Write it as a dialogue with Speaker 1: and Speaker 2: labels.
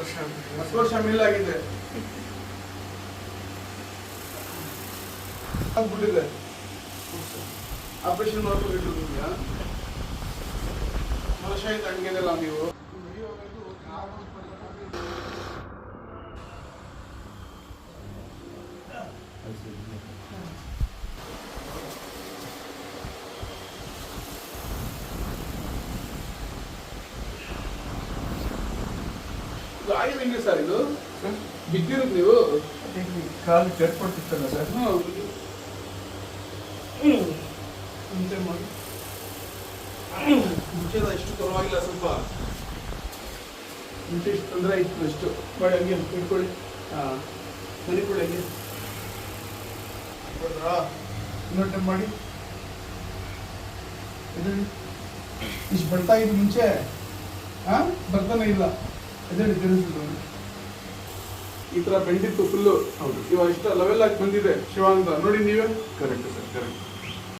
Speaker 1: 10 ವರ್ಷ ಮೇಲಾಗಿದೆ ಆಗ್ಬಿಟ್ಟಿದೆ. ಆಪರೇಷನ್ ಮಾಡ್ಕೊಂಡಿಟ್ಟು ನಿಮ್ಗೆ ವರ್ಷ ಆಯ್ತು ಹಂಗೇನಿಲ್ಲ ನೀವು ಗಾಯ ಹೆಂಗೆ ಸರ್ ಇದು ಬಿದ್ದಿರೋದು ನೀವು
Speaker 2: ಕಾಲು ಚಟ್ಪಟ್ಟಿತ್ತಲ್ಲ ಸರ್.
Speaker 1: ಮುಂಚೆ ಮಾಡಿ ಮುಂಚೆದ ಎಷ್ಟು ಪರವಾಗಿಲ್ಲ, ಸ್ವಲ್ಪ ಮುಂಚೆ ಇಷ್ಟು ತೊಂದರೆ ಇತ್ತು. ಎಷ್ಟು ಮಾಡಿ ಹಂಗೆ ಇಟ್ಕೊಳ್ಳಿ. ಹಾಂ ಮನಿಕೊಳ್ಳಿ ಹಂಗೆ ಹೌದ್ರಾ? ಇನ್ನೊಂದು ಟೈಮ್ ಮಾಡಿ. ಇಷ್ಟು ಬರ್ತಾ ಇದ್ದು ಮುಂಚೆ ಬರ್ತಾನೆ ಇಲ್ಲ. ಎದೇಳಿ ತಿಳಿಸಿದ್ರು ಈ ಥರ ಬೆಂಡಿತ್ತು ಫುಲ್ಲು.
Speaker 2: ಹೌದು.
Speaker 1: ಇವಾಗ ಇಷ್ಟ ಲೆವೆಲ್ ಆಗಿ ಬಂದಿದೆ ಶಿವ ಅಂತ ನೋಡಿ ನೀವೇ.
Speaker 2: Correct sir, correct.